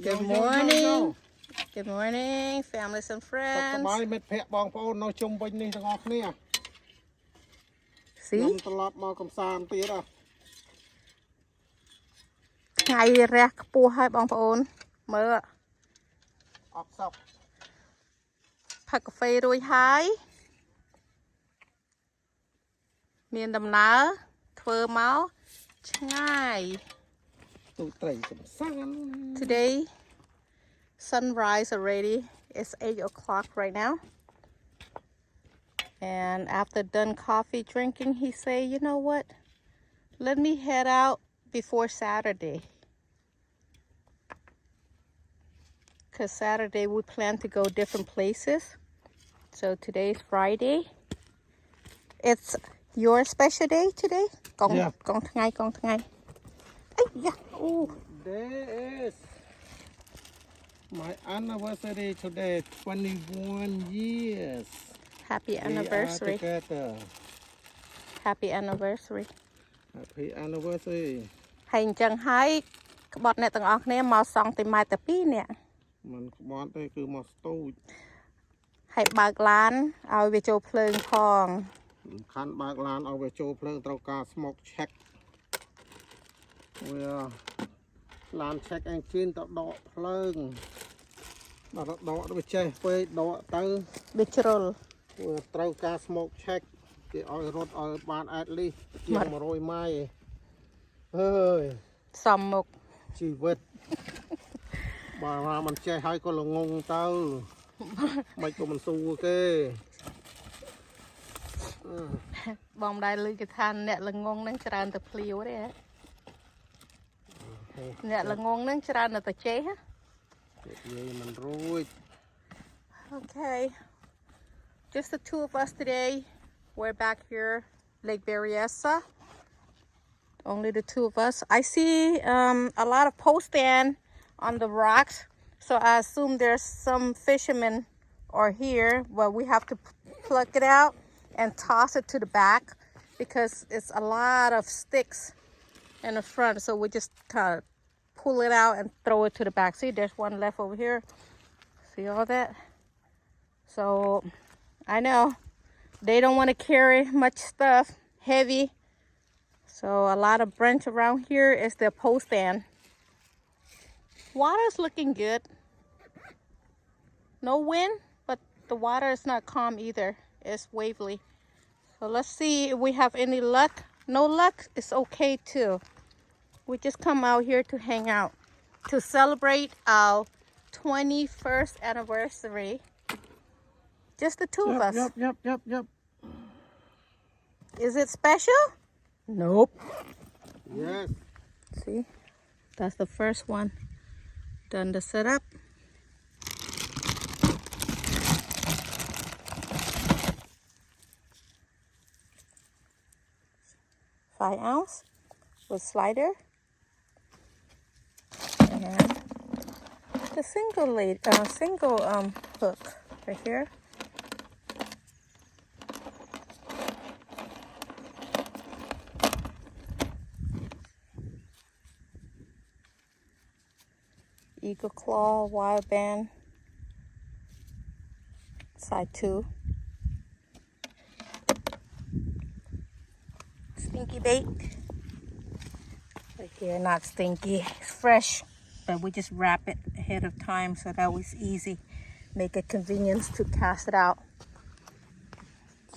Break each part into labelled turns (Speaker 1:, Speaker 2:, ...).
Speaker 1: Good morning. Good morning, families and friends. See? ថ្ងៃរះខ្ពស់ហើយបងប្អូនមើលអត់សោកផឹកកាហ្វេរួចហើយមានដំណើរធ្វើមកឆ្ងាយ Today sunrise already. It's 8 o'clock right now. And after done coffee drinking, he say, you know what? Let me head out before Saturday. Because Saturday we plan to go different places. So today's Friday. It's your special day today?
Speaker 2: Yeah.
Speaker 1: កងថ្ងៃអីយ៉ាអូ
Speaker 2: There is my anniversary today, 21 years.
Speaker 1: Happy
Speaker 2: We are
Speaker 1: anniversary.
Speaker 2: together.
Speaker 1: Happy anniversary.
Speaker 2: Happy anniversary.
Speaker 1: ហើយអញ្ចឹងហើយក្បត់អ្នកទាំងអស់គ្នាមកសង់ទីម៉ែត្រ2នាក់
Speaker 2: មិនក្បត់ទេគឺមកស្ទូច
Speaker 1: ហើយបើកឡានឲ្យវាចូលភ្លើងផង
Speaker 2: សំខាន់បើកឡានឲ្យវាចូលភ្លើងត្រូវការ smoke check វាឡាន check engine ទៅដកភ្លើងដល់ដកវាចេះពេកដកទៅ
Speaker 1: វាជ្រុល
Speaker 2: វាត្រូវការ smoke check គេឲ្យរត់ឲ្យបាន at least ជាង100 ម៉ៃល៍អើយ
Speaker 1: សំមុខ
Speaker 2: ជីវិត បើមិនចេះហើយក៏ល្ងងទៅ មិនក៏មិនស៊ូគេ
Speaker 1: បងដែរលឺគេថាអ្នកល្ងងហ្នឹងច្រើនទៅភ្លាវទេហ៎អ្នកល្ងងហ្នឹងច្រើនទៅចេះហ៎
Speaker 2: និយាយមិនរួច
Speaker 1: Okay just the two of us today we're back here Lake Berryessa only the two of us I see a lot of post stand on the rocks so I assume there's some fishermen are here but we have to pluck it out and toss it to the back because it's a lot of sticks in the front so we just kind of pull it out and throw it to the back. See, there's one left over here. See all that? So I know they don't want to carry much stuff heavy. So a lot of branch around here is the post stand. Water's looking good. No wind, but the water is not calm either. It's wavy. So let's see if we have any luck. No luck, it's okay too. We just come out here to hang out, to celebrate our 21st anniversary. Just the two of us.
Speaker 2: Yep.
Speaker 1: Is it special? Nope.
Speaker 2: Yes.
Speaker 1: See, that's the first one. Done the setup. Five ounce with slider. And the single hook right here. Eagle claw, wild band, side 2. Stinky bait. Right here, not stinky, it's fresh. But we just wrap it ahead of time so that was easy. Make it convenience to cast it out.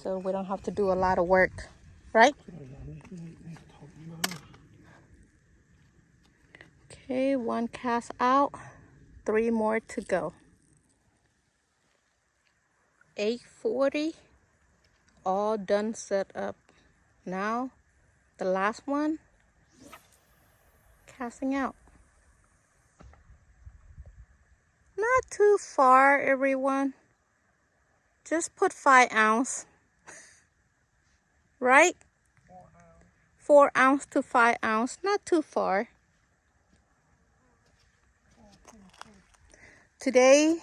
Speaker 1: So we don't have to do a lot of work, right? Okay, one cast out, 3 more to go. 8:40, all done set up. Now, the last one, casting out. Not too far, everyone. Just put 5 ounce. Right? 4 ounce to 5 ounce, not too far. Today,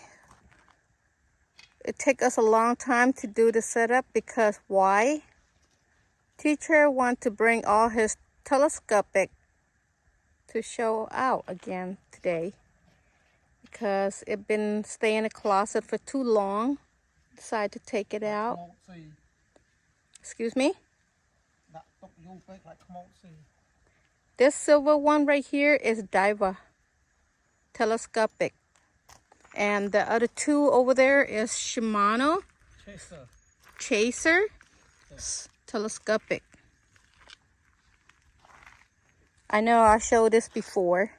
Speaker 1: it took us a long time to do the setup because why? Teacher want to bring all his telescopic to show out again today. because it been staying in the closet for too long. Decided to take it out. Excuse me? This silver one right here is Diva telescopic. And the other two over there is Shimano Chaser telescopic. I know I showed this before.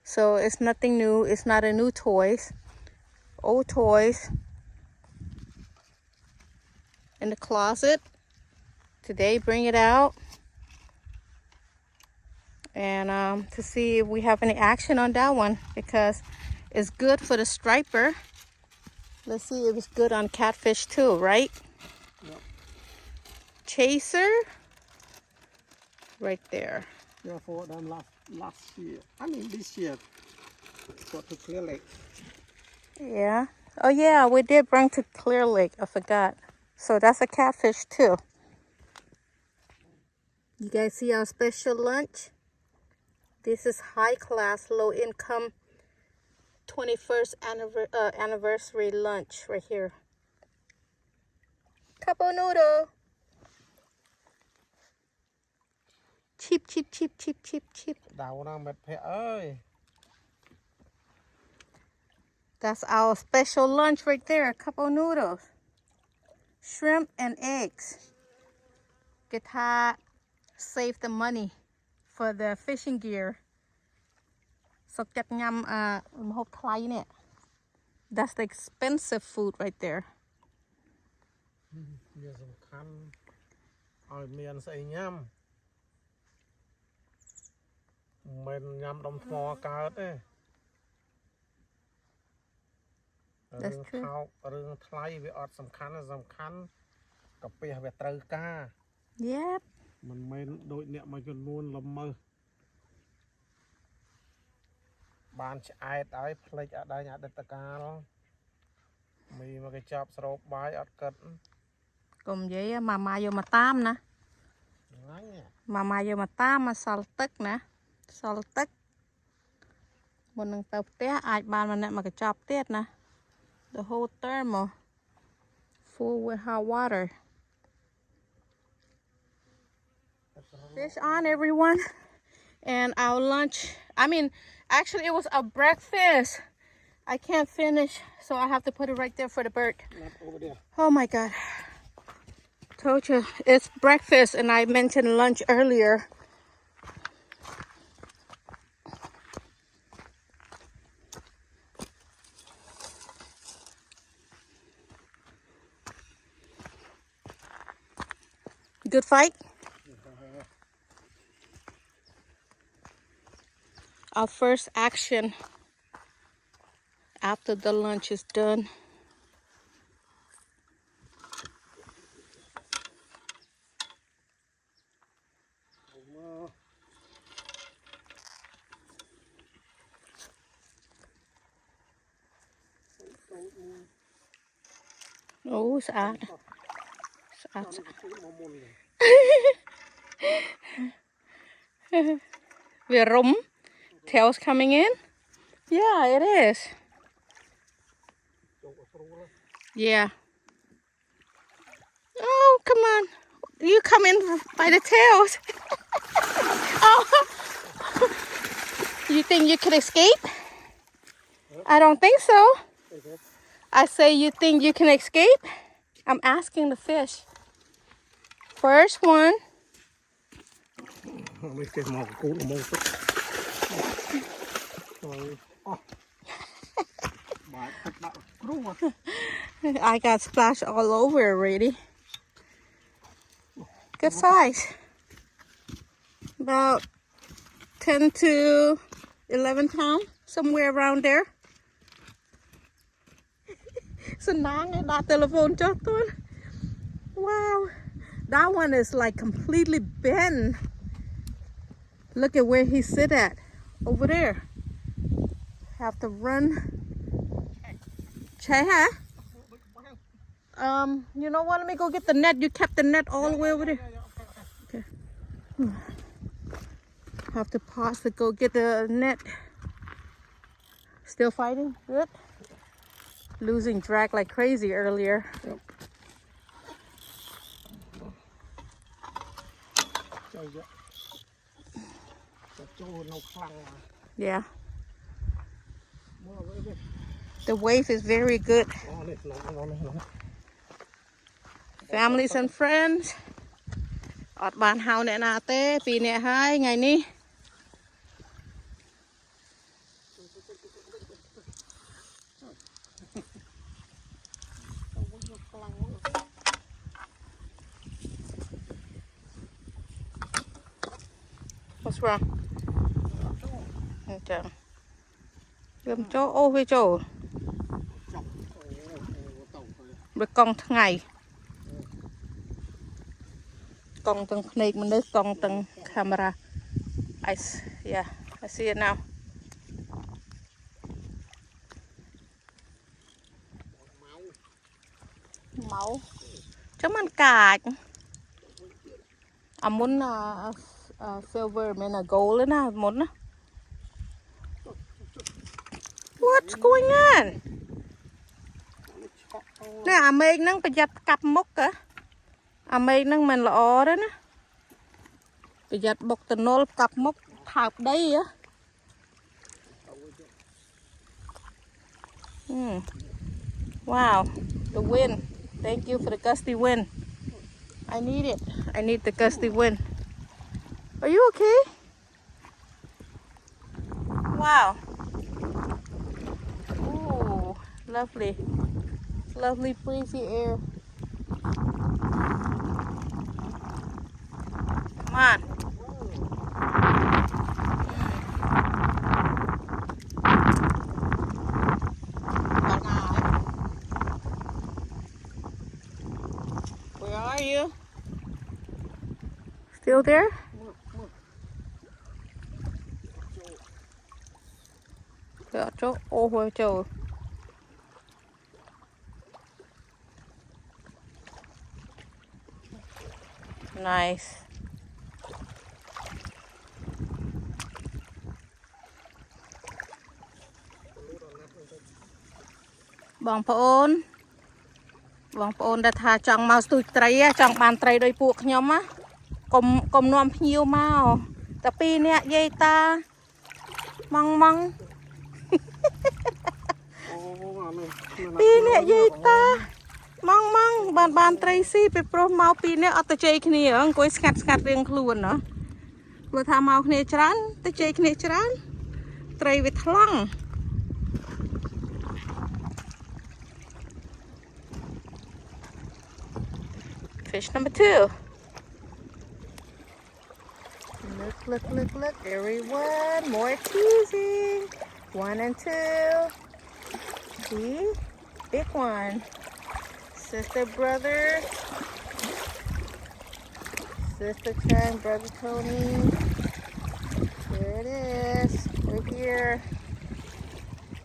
Speaker 1: So it's nothing new. It's not a new toys. Old toys in the closet. Today bring it out. And to see if we have any action on that one, because it's good for the striper. Let's see if it's good on catfish too, right?
Speaker 2: Yep.
Speaker 1: Chaser right there.
Speaker 2: Yeah, for them last year. I mean this year. Got to Clear Lake.
Speaker 1: Yeah. Oh yeah, we did bring to Clear Lake. I forgot. So that's a catfish too. You guys see our special lunch? This is high class, low income 21st anniversary lunch right here. Couple noodle. Cheap, cheap, cheap, cheap, cheap, cheap. That's our special lunch right there. A couple noodles. Shrimp and eggs. Guitar save the money for the fishing gear. So that's the expensive food right there. That's true. Yep. Cùng với mama vô mà tam nè. Mama vô mà tam mà salt tức nè. Salt tức. Một nâng tàu té ai bàn mà nè mà cái chop tiết nè. The whole thermal full with hot water. Fish on, everyone. And our lunch, I mean, actually it was a breakfast. I can't finish, so I have to put it right there for the bird.
Speaker 2: Over there.
Speaker 1: Oh my God. Told you, it's breakfast and I mentioned lunch earlier. Good fight? Our first action after the lunch is done. Oh, saan? Weer tails coming in? Yeah, it is. Yeah. Oh, come on. You come in by the tails. Oh. You think you can escape? I don't think so. I say, you think you can escape? I'm asking the fish. First one. I got splashed all over already. Good size. About 10 to 11 pounds, somewhere around there. Wow, that one is like completely bent. Look at where he sit at over there. Have to run. Chai, huh? You know what? Let me go get the net. You kept the net all the way over there. Okay. Have to pause to go get the net. Still fighting? Good. Losing drag like crazy earlier.
Speaker 2: Yep.
Speaker 1: Yeah. The wave is very good. Families and friends អត់បានហៅអ្នកណាទេពីរនាក់ហើយថ្ងៃនេះ What's wrong? Okay. Gươm chỗ ô với chỗ. Với con ngày. Con từng này mình lấy con từng camera. Yeah, I see it now. Máu. Chứ mình cài. À muốn silver mình là gold nữa nè muốn á. What's going on? Nè à mày nâng phải giặt cặp mốc cả. À mày nâng mình lọ đó nè. Phải giặt bọc từ nô cặp mốc thạp đây á. Wow, the wind. Thank you for the gusty wind. I need it. I need the gusty wind. Are you okay? Wow. Ooh, lovely. Lovely breezy air. Come on. Where are you? Still there? Dạ, chỗ ô hồi trời. Nice.បងប្អូនដែលថាចង់មកស្ទូចត្រីចង់បានត្រីដោយពួកខ្ញុំណាកុំនាំភ្ញៀវមកតែពីរនាក់យាយតាម៉ងពីរនាក់យាយតាម៉ងបានត្រីស៊ីពីប្រុសមកពីរនាក់អត់ទៅជ័យគ្នាអង្គុយស្ងាត់រៀងខ្លួនណាព្រោះថាមកគ្នាច្រើនទៅជ័យគ្នាច្រើនត្រីវាថ្លង់ Fish number 2. Look, everyone. More teasing. 1 and 2. See? Big one. Sister, brother. Sister Chang, brother Tony. Here it is. We're here.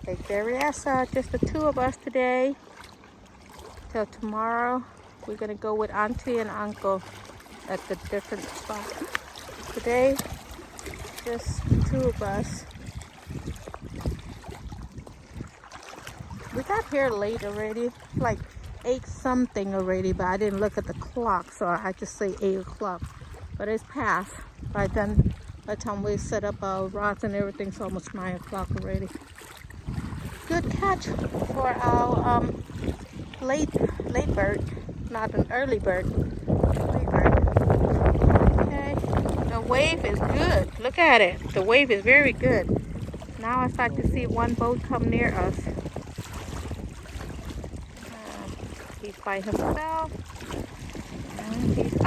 Speaker 1: Lake Berryessa. Just the two of us today. Till tomorrow. We're gonna go with auntie and uncle at the different spot. Today, just the two of us. We got here late already, like 8 something already, but I didn't look at the clock, so I just say 8 o'clock. But it's past. By then, by the time we set up our rods and everything, it's almost 9 o'clock already. Good catch for our late bird. Not an early bird. Okay. The wave is good. Look at it. The wave is very good. Now I start to see one boat come near us. He's by himself.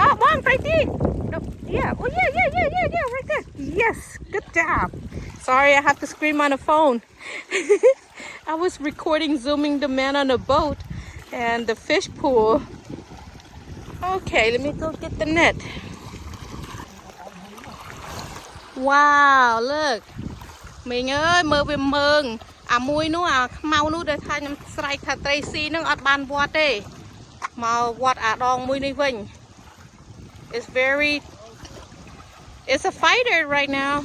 Speaker 1: Oh, Mom, right there. No, yeah. Oh, yeah. Right there. Yes. Good job. Sorry, I have to scream on the phone. I was recording, zooming the man on the boat and the fish pool. Okay, let me go get the net. Wow, look. Mình ơi, mơ về mừng. À mùi nó à mau nó để thay nhầm sải thà tây xí nó ọt ban vọt đi. Mà vọt à đong mùi này vinh. It's a fighter right now.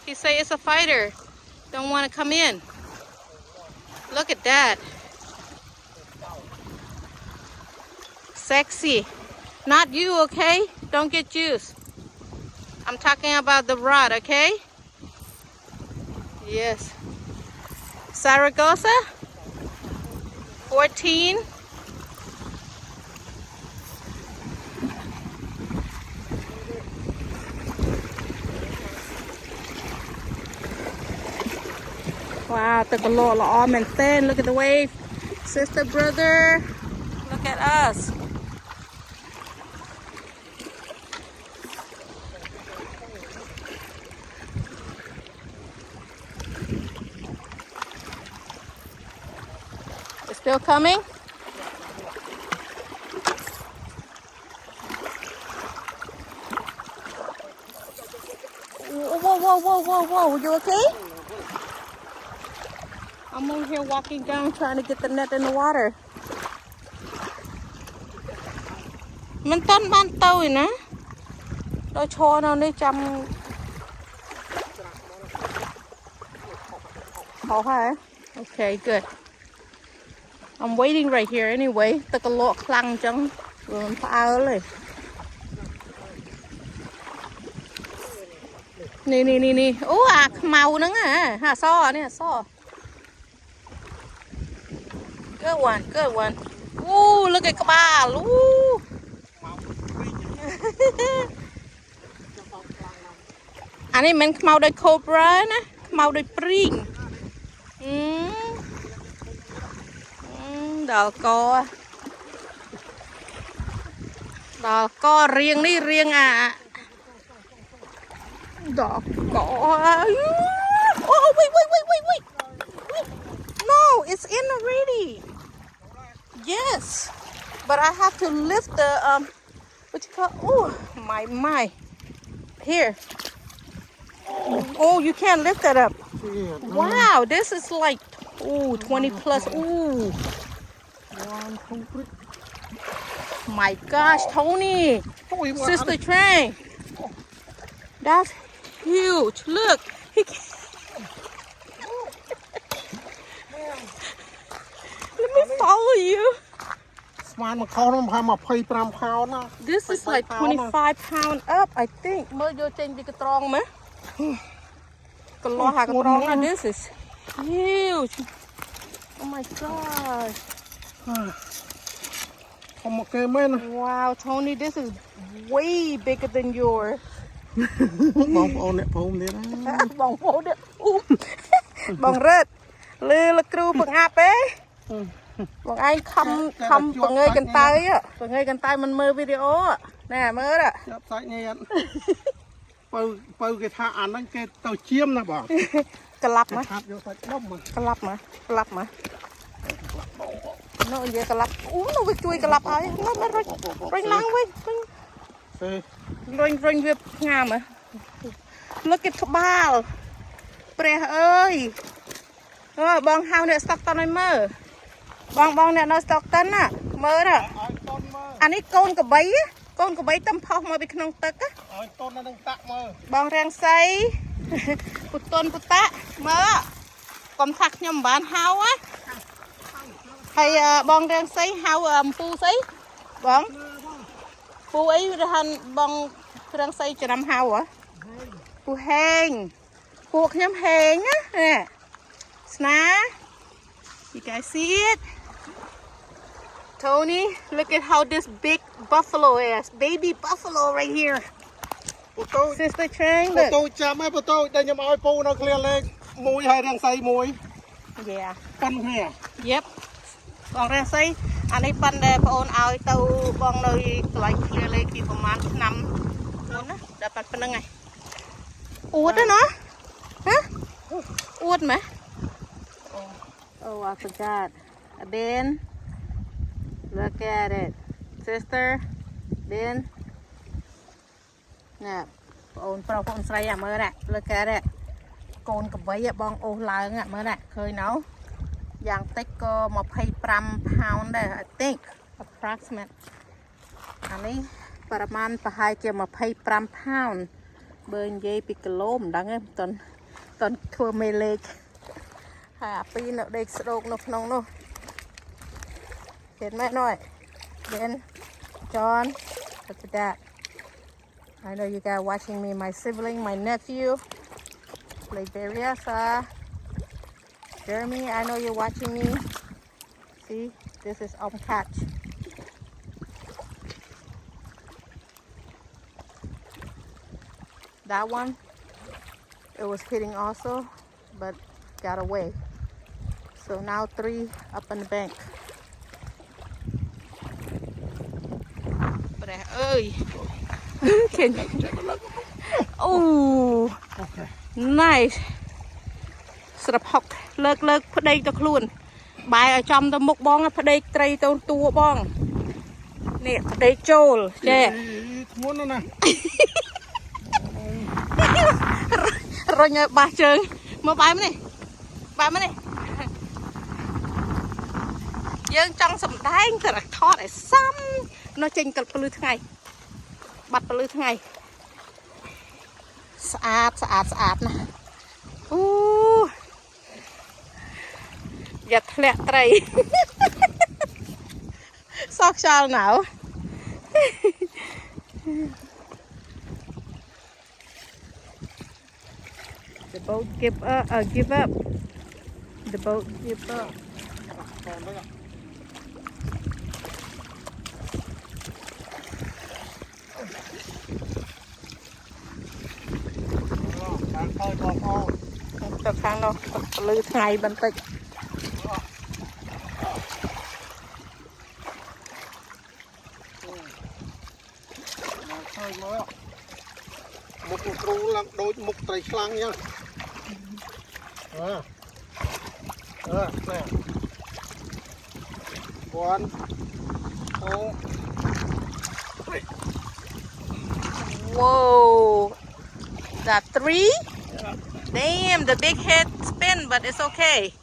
Speaker 1: He say it's a fighter. Don't want to come in. Look at that. Sexy. Not you, okay? Don't get juice. I'm talking about the rod, okay? Yes. Zaragoza? 14. Wow, took a lot of arm and thin. Look at the wave. Sister, brother, look at us. It's still coming? Whoa. You okay? I'm over here walking down trying to get the net in the water. Mình tân ban tôi nè. Tôi cho nó đi chăm. Oh, hi. Okay, good. I'm waiting right here anyway. Took a lot clang chăng. Rồi mình phá rồi. Nè. Ủa màu nữa à. Hà so nè, so. Good one. Ooh, look at kabal. Ooh. Anh ấy mình màu đôi cobra nè, màu đôi pring. Đò co riêng đi riêng à. Đò co. Oh, wait. No, it's in already. Yes, but I have to lift the what you call? Oh, my. Here. Oh, you can't lift that up. Wow, this is like 20 plus. Ooh. My gosh, Tony. Sister Train. That's huge. Look. Let me follow you. This is like 25 pounds up, I think. This is huge. Oh my gosh. Wow, Tony, this is way bigger than yours. Bong red. Lê crew bằng áp ấy. Bọn anh không bằng người gần tay á. Bằng người gần tay mình mơ video á. Nè mơ đó.
Speaker 2: Bầu cái thả ăn đó cái tàu chiêm nè bỏ.
Speaker 1: Kalap mà. Nó vậy kalap. Nó bị chui kalap ấy. Rinh lăng với. Rinh việc ngà mà. Look at the ball. Pre ơi. Bong hao nè stock tao nói mơ. Bong nè nó stock tân á. Mơ đó. Anh ấy con của bấy á. Con của bấy tâm phong mà bị nông tức á. Bong rang say. Bụt tôn bụt tạ. Mơ. Còn thạc nhầm bán hao á. Hay bong rang say hao pu say. Bong. Pu ấy hành bong rang say cho năm hao á. Pu hang. Pu nhầm hang á. Nè. Sna. You guys see it? Tony, look at how this big buffalo is. Baby buffalo right here. Sister Train, look. Yeah. Yep. Bong ra say, anh ấy pan để phone ao tàu bong nơi lại clear lake khiประมาณnăm luôn á, đã pan pan ngày. Uất đó nó, hả? Uất mà. Oh, I forgot. Ben, look at it. Sister, Ben. Nè, phone say à mơ nè, look at it. Con cặp bấy bong ô láng à mơ nè, khơi nấu. Yang tích có 25 pound there, I think, approximate. Anh ấy,ประมาณประหายเกี่ยว25 pound. Bên dây bị kilo mình đang em tần thua mê lệch. Happy no đây stroke no nong no. Hit my noise. Ben, John, look at that. I know you guys watching me, my sibling, my nephew, Lake Berryessa. Jeremy, I know you're watching me. See, this is catch. That one, it was hitting also, but got away. So now 3 up on the bank. But ơi, oh, nice. ស្រាប់ហុកលើកប្តីទៅខ្លួនបាយឲ្យចំទៅមុខបងប្តីត្រីទៅតួបងនេះប្តីចូលចេះធ្ងន់ណាស់រុញឲ្យបាសជើងមើលបាយមកនេះយើងចង់សម្ដែងទៅថតឲ្យសមនៅចេញកលពលឺថ្ងៃបាត់ពលឺថ្ងៃស្អាតណាស់អូ อย่าแทะไตร ซอกชาลหนาว The boat give up. The boat give up. Từ khang đâu, lư ngày bên tịch.
Speaker 2: Một cú là đôi một tay slang nha. Nè. 1, 2, 3.
Speaker 1: Whoa, that 3? Damn, the big head spin, but it's okay.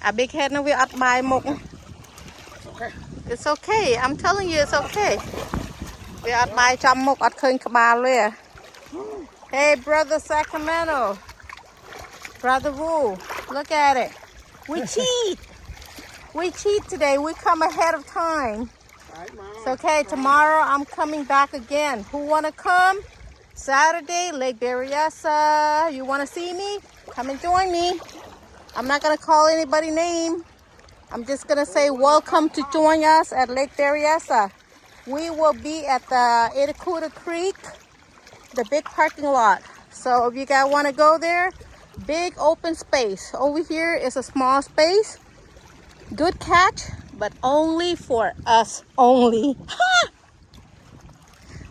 Speaker 1: A big head no we up by mục.
Speaker 2: Okay.
Speaker 1: It's okay. I'm telling you, it's okay. We are by trăm mục at khơi kabal. Hey, brother Sacramento, brother Wu, look at it. We cheat. We cheat today. We come ahead of time. It's okay. Tomorrow I'm coming back again. Who wanna come? Saturday, Lake Berryessa. You wanna see me? Come and join me. I'm not gonna call anybody's name. I'm just gonna say welcome to join us at Lake Berryessa. We will be at the Itacuda Creek, the big parking lot. So if you guys wanna go there, big open space. Over here is a small space. Good catch, but only for us only.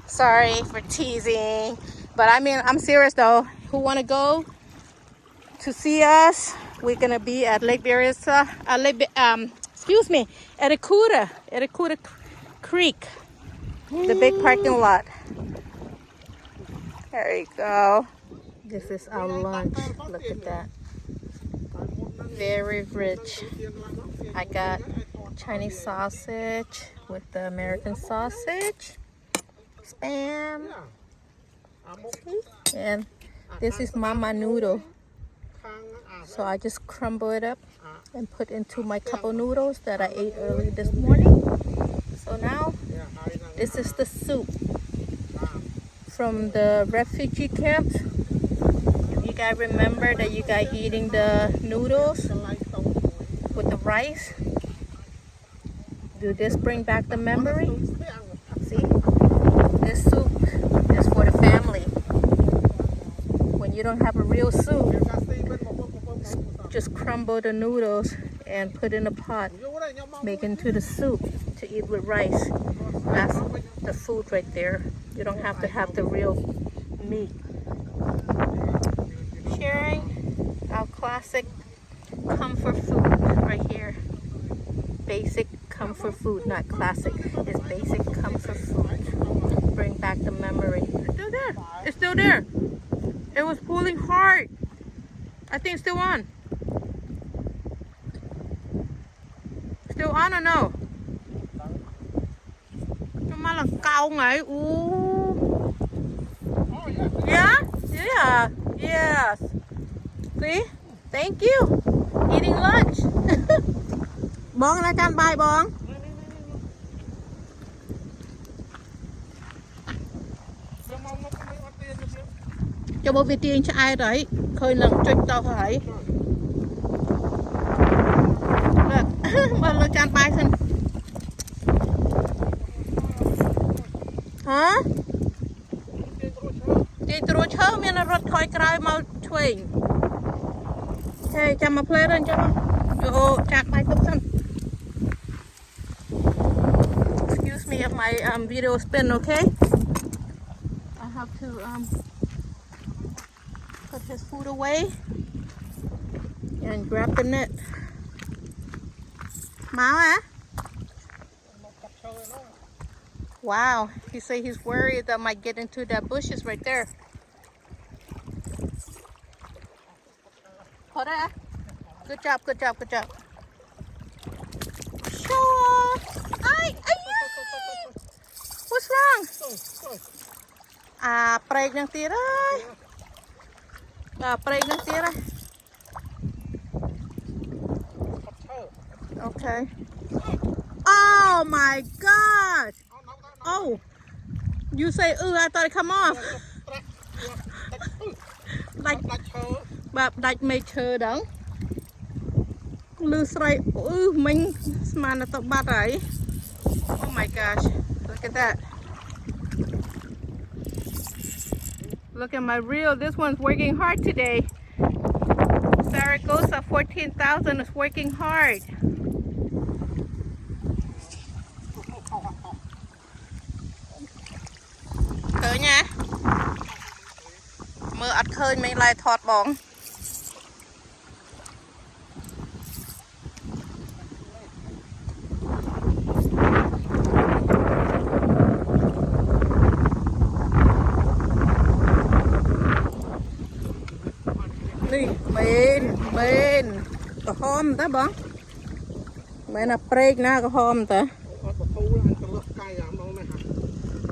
Speaker 1: Sorry for teasing, but I mean, I'm serious though. Who wanna go to see us? We're gonna be at Lake Berryessa, Itacuda Creek, the big parking lot. There you go. This is our lunch. Look at that. Very rich. I got Chinese sausage with the American sausage. Spam. And this is mama noodle. So I just crumble it up and put into my cup of noodles that I ate early this morning. So now this is the soup from the refugee camp. If you guys remember that you guys eating the noodles with the rice, do this bring back the memory? See, this soup is for the family. When you don't have a real soup, just crumble the noodles and put in a pot, make into the soup to eat with rice. That's the food right there. You don't have to have the real meat. Sharing our classic comfort food right here. Basic comfort food, not classic. It's basic comfort food. Bring back the memory. It's still there. It's still there. It was pulling hard. I think it's still on. Still on or no? Nhưng mà là cao ngay. Ooh. Yeah? Yeah. Yes. See? Thank you. Eating បងណាកាន់បាយបងចូលមកវាទាញឆ្អែតហើយឃើញឡើងចុចតោះហើយលើកមកលើកាន់បាយសិនហ៎ទាញត្រួតឈើមានរត់ថយក្រោយមកឆ្វេងហេចាំមកផ្លេតហ្នឹងចាំអូចាក់បាយទុកសិន Excuse me if my video spin, okay? I have to put his food away and grab the net. Mama? Wow, he said he's worried that I might get into that bushes right there. Hold on. Good job, good job, good job. Sure. What's wrong? Break ng tira. Break ng tira. Okay. Oh my God. Oh. You say, I thought it come off. Like, like made sure don't. Lose right. Mình man at the battery. Oh my gosh. Look at that. Look at my reel. This one's working hard today. Zaragoza 14,000 is working hard. Khơi nha. Mưa ắt khơi mình lại thọt bóng. Bên có hôm ta bóng mẹ là break na có hôm ta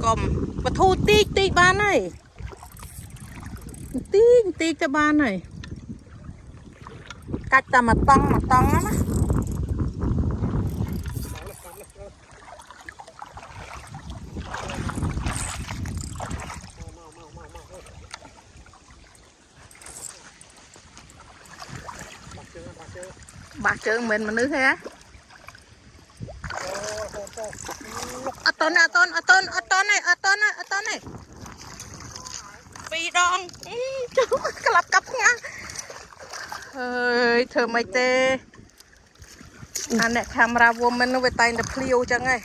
Speaker 1: cầm và thu tí tí ban này tí cho ban này cách ta mà tông lắm á bà trơn mình mà nữ thế á ở ton này vì đòn cặp cặp nha ơi thơ mày tê anh này camera woman nó về tay nó pliu chẳng ấy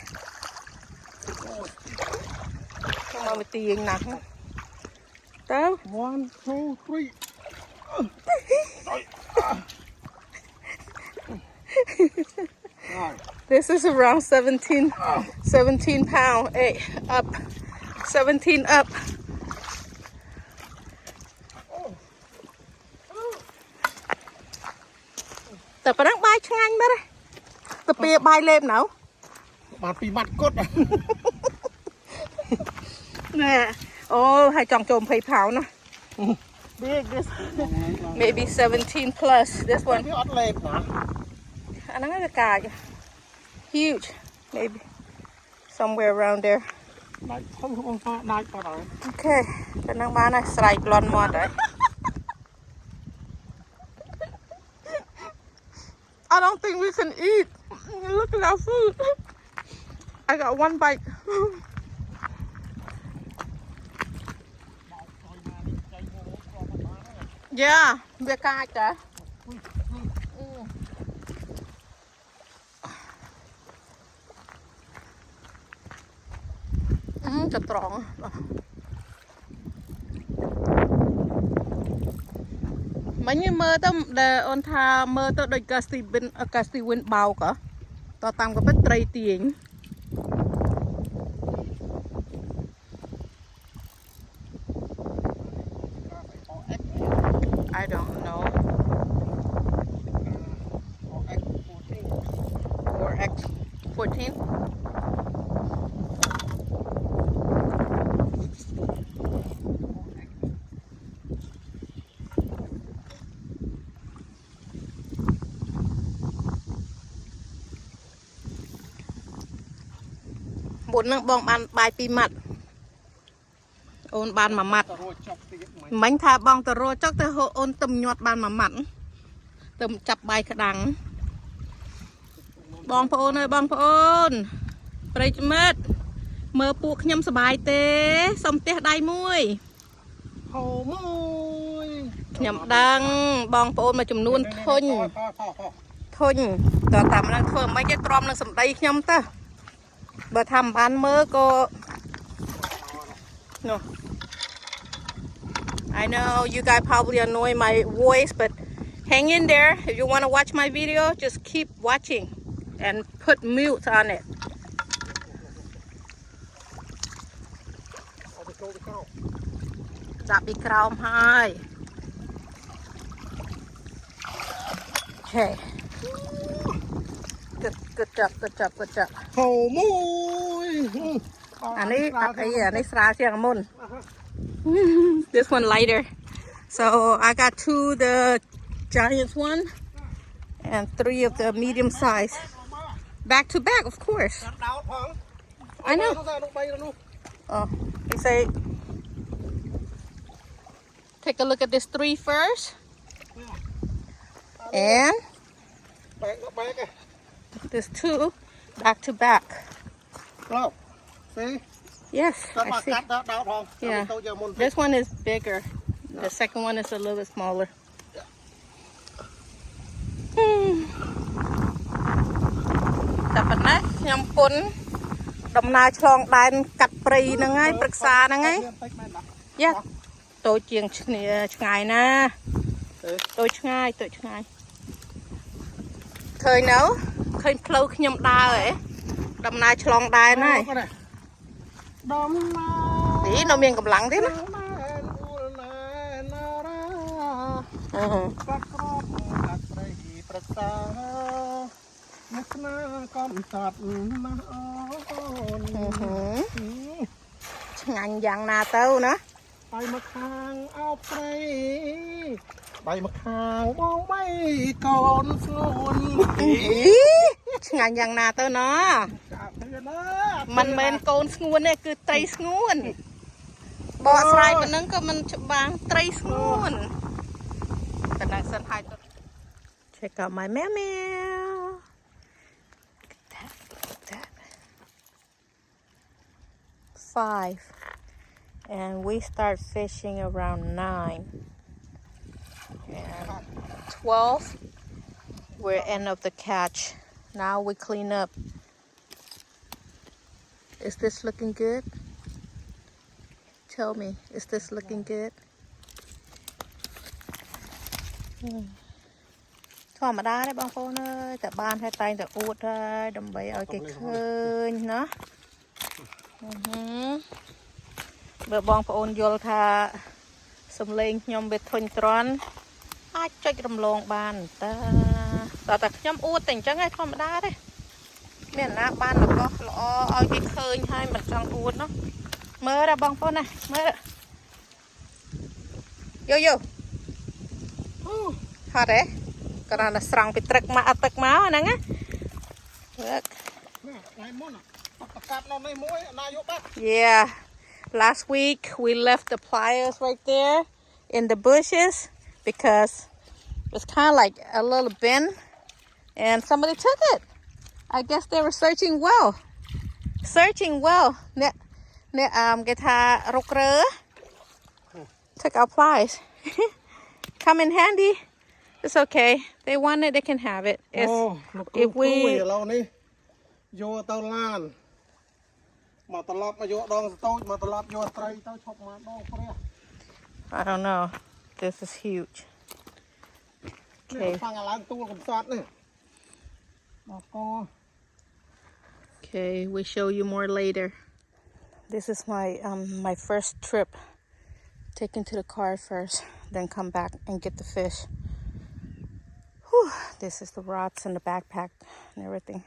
Speaker 1: không mà về tiền nặng tao
Speaker 2: 1, 2, 3
Speaker 1: This is around 17 pound. Hey, up. 17 up. Tập đang bay chăng anh đó đây. Tập bia bay lên nào.
Speaker 2: Bạn bị mặt cốt.
Speaker 1: Nè. Oh, hai chồng chồm phải pháo nè. Big this. Maybe 17 plus. This one. Anh nói cái cài. Huge, maybe somewhere around there. Okay, cái năng bán này sài lon mọt đấy. I don't think we can eat. Look at our food. I got one bite. Yeah, về cài cả. Chặt tròn mấy như mơ tao để on tha mơ tao đôi casti win bao cả tao tăng có biết tray tiền I don't know or X14 Bốn nâng bong bàn bài pi mặt. Ôn bàn mà mặt.
Speaker 2: តរួចចប់ទៀតមិញ
Speaker 1: Mánh tha bong tờ rô chắc tờ hộ ôn tùm nhọt bàn mà mặn. Tùm chập bài khả đắng. Bong phá ôn ơi bong phá ôn. Bây chứ mất. Mơ buộc nhâm sờ bài tế. Xong tiếc đáy mùi.
Speaker 2: ហូមួយ
Speaker 1: Nhâm đăng. Bong phá ôn mà chùm nuôn thôn.
Speaker 2: ថត
Speaker 1: Thôn. Tờ tạm năng thơ mấy cái trom năng sầm đầy nhâm ta. Bà thăm bán mơ cô. No. I know you guys probably annoy my voice, but hang in there. If you want to watch my video, just keep watching and put mute on it.
Speaker 2: អត់ទៅចូលទៅក្រោម
Speaker 1: ដាក់ពីក្រោមហើយ Okay. Good job, good job, good job.
Speaker 2: ហូមួយ
Speaker 1: អានេះស្រាលជាងមុន This one lighter. So I got 2 the giant one and 3 of the medium size. Back to back, of course.
Speaker 2: ដោតផង
Speaker 1: I know.
Speaker 2: នោះ3នោះ
Speaker 1: Oh, they say take a look at this 3 first. And
Speaker 2: បែកបែក
Speaker 1: this 2 back to back.
Speaker 2: ក្លោបស៊ី
Speaker 1: Yes,
Speaker 2: តែ
Speaker 1: I
Speaker 2: បាក់
Speaker 1: see.
Speaker 2: កាត់ដោតផង
Speaker 1: Yeah.
Speaker 2: ទៅយកមុន
Speaker 1: This one is bigger. The second one is a little bit smaller. Tập này, nhầm phun đầm na chlong đan cắt prey nè ngay, bực xa nè ngay.
Speaker 2: តិចមែនណា
Speaker 1: Yeah. Tôi chieng ngày nè. Tôi ngay. Khơi nấu, khơi lâu khi nhầm đa ấy. Đầm na chlong đan này.
Speaker 2: ដំណា
Speaker 1: Tí nó miệng cầm lắng thế đó.
Speaker 2: បាត់ក្របកាត់ព្រៃប្រសាមកស្នាកំសត់ណាអូន
Speaker 1: Ngành dạng nà tâu nữa.
Speaker 2: បៃមកខាងអោបព្រៃបៃមកខាងបងបីកូនស្ងួន
Speaker 1: Ngành dạng nà tâu nó.
Speaker 2: ចាក់ទៅណា
Speaker 1: Mình men côn nguồn này cứ tây nguồn. Bỏ sài mà nâng có mình chụp bang tây nguồn. Cái này sân hai tuần. Check out my meow meow. Look at that. 5. And we start fishing around 9. And 12. We're end of the catch. Now we clean up. Is this looking good? Tell me, is this looking good? ធម្មតាទេបងប្អូនអើយតែបានតែតែងតែអួតហើយដើម្បីឲ្យគេឃើញណាបើបងប្អូនយល់ថាសំឡេងខ្ញុំវាធុញទ្រាន់អាចចុចរំលងបានតែខ្ញុំអួតតែអញ្ចឹងឯងធម្មតាទេមានណាបានរបស់ល្អឲ្យគេឃើញហើយមិនចង់អួតនោះមើលដល់បងប្អូនណាមើលយោហត់ទេគ្រាន់តែស្រង់ពីព្រឹកមកអត់ទឹកមកហ្នឹងណាលើក
Speaker 2: ថ្ងៃមុនប្រកាសនៅនេះមួយណាយកបាត់
Speaker 1: Yeah, last week we left the pliers right there in the bushes because it was kind of like a little bin and somebody took it. I guess they were searching well. Cái tha rục rơ took our pliers. Come in handy. It's okay. They want it, they can have it. It's, if we
Speaker 2: ឥឡូវនេះយកទៅឡានមកត្រឡប់មកយកដងស្ទូចមកត្រឡប់យកត្រីទៅឈប់មកដងព្រះ
Speaker 1: I don't know. This is huge.
Speaker 2: នេះផាំងឡើងទួលកំសត់នេះមកក
Speaker 1: Okay, we show you more later. This is my first trip. Taken to the car first, then come back and get the fish. Whew, this is the rods and the backpack and everything.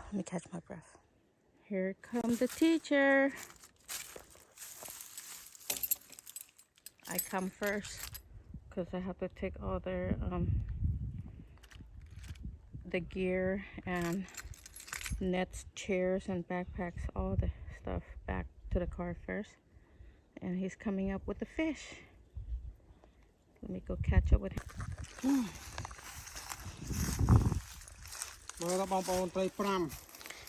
Speaker 1: Let me catch my breath. Here comes the teacher. I come first because I have to take all the gear and nets, chairs, and backpacks, all the stuff back to the car first. And he's coming up with the fish. Let me go catch up with him.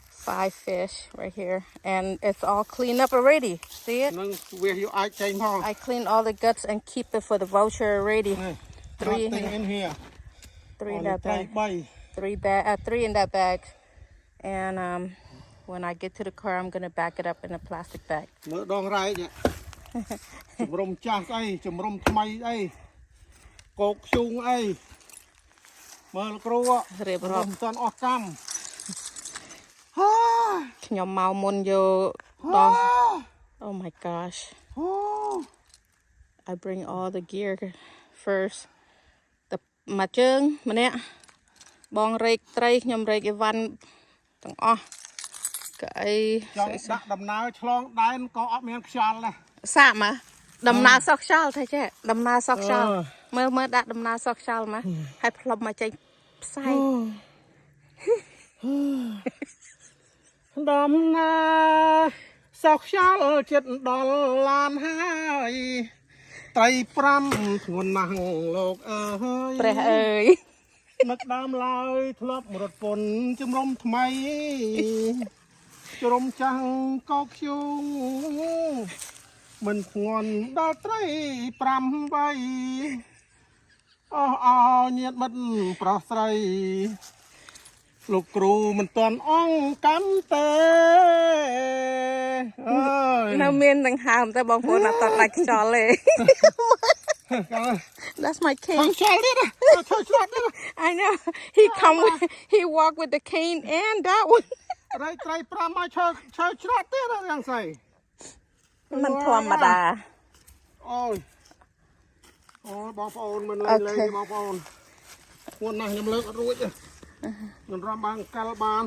Speaker 1: 5 fish right here. And it's all cleaned up already. See it? I cleaned all the guts and keep it for the voucher already. 3 in here. 3 in that bag. 3 in that bag. And when I get to the car, I'm gonna back it up in a plastic bag. Oh my gosh. I bring all the gear first. The មួយជើងម្នាក់បងរែកត្រីខ្ញុំរែកអីវ៉ាន់ទាំងអស់កៅអីដាក់ដំណើរឆ្លងដែនក៏អត់មានខ្យល់ដែរសាកមកដំណើរសក់ខ្យល់ថាចេះដំណើរសក់ខ្យល់មើលដាក់ដំណើរសក់ខ្យល់មកហើយផ្លុំមកចេញផ្សែងដំណើរសក់ខ្យល់ចិត្តដល់ឡានហើយត្រី5ធ្ងន់ណាស់លោកអើយព្រះអើយនឹកដើមឡើយធ្លាប់រត់ពន្ធជំរំថ្មីជ្រុំចាំងកោកខ្យូងមិនធ្ងន់ដល់ត្រី5 3អស់អោញាតមិត្តប្រុសស្រីលោកគ្រូមិនទាន់អង្កម្មទេអើយនៅមានដង្ហើមតែបងប្អូនអត់តដាច់ខ្យល់ទេ That's my cane. I know. He walked with the cane and that one. ត្រី5មកឈើច្រត់ទៀតយ៉ាងស្អីមិនធម្មតាអូយបងប្អូនមិនលេងបងប្អូនខ្លួនណាស់ខ្ញុំលើកអត់រួចទេខ្ញុំរំបានកាល់បាន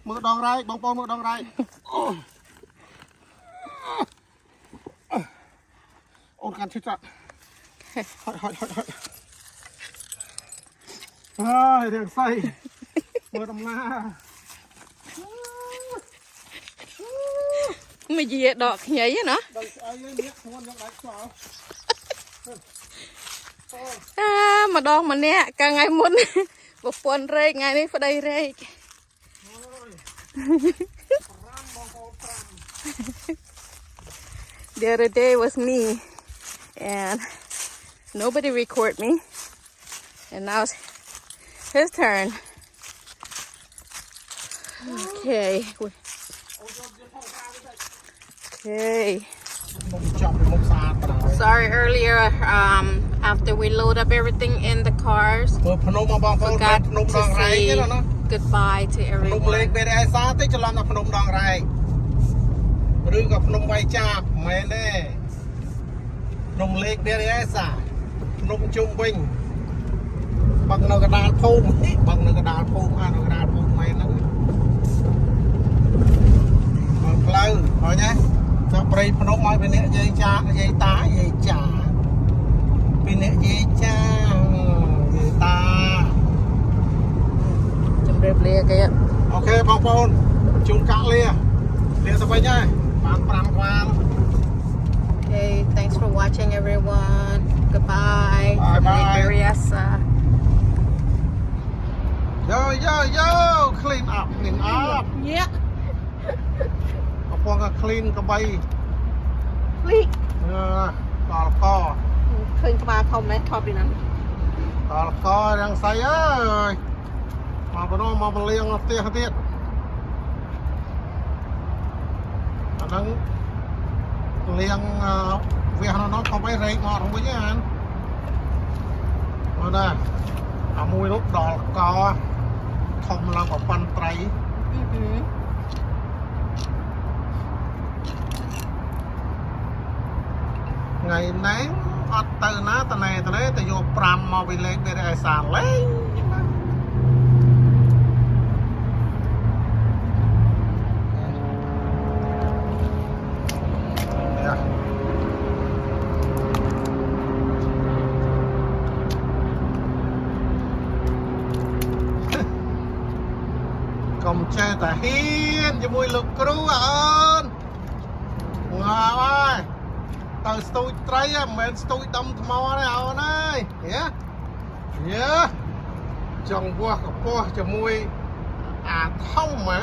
Speaker 1: មើលដងរែកបងប្អូនមើលដងរែកអូនកាន់ឈឹកចាត់ហត់ហើយរឿងស្អីមើលដំណើរមកយាដកខ្ញីណាដល់ស្អីនេះធ្ងន់យ៉ាងដាច់ខ្យល់ម្ដងម្នាក់កាលថ្ងៃមុនប្រពន្ធរែកថ្ងៃនេះប្តីរែកThe other day was me and nobody record me and now it's his turn. Okay. Sorry earlier after we load up everything in the cars forgot to say goodbye to everyone. ឬក៏ភ្នំវៃចាបមែនទេភ្នំលេខបេរីអេសាភ្នំជុំវិញបាក់នៅកណ្ដាលភូមិបាក់នៅកណ្ដាលភូមិនៅកណ្ដាលភូមិមែនហ្នឹងផ្លូវឃើញទេចាប់ព្រៃភ្នំឲ្យពីអ្នកយាយចាយាយតាយាយចាពីអ្នកយាយចាយាយតាជំរាបលាគេអូខេបងប្អូនជូនកាក់លាទៅវិញហើយOkay, thanks for watching everyone. Goodbye. Bye. Yo, clean up. Yeah. Apong clean កបី Clean. ដល់កឃើញក្បាលធំមែនថតពីហ្នឹងដល់កយ៉ាងស្អីអើយមកបដោមកលៀងផ្ទះទៀតហ្នឹងលៀងវានោះកុំអីរែកមកវិញអានមើលណាអាមួយនោះដល់កធំឡើងប្រព័ន្ធត្រីថ្ងៃនេះអត់ទៅណាតណែទៅយក5មកវិញលេងពេលឯសាលេង
Speaker 2: ចេះតែហ៊ានជាមួយលោកគ្រូអូនងើហើយទៅស្ទូចត្រីមិនមែនស្ទូចដុំថ្មទេអូនអើយយ៉ាចង់វាស់កពស់ជាមួយអាធំហ៎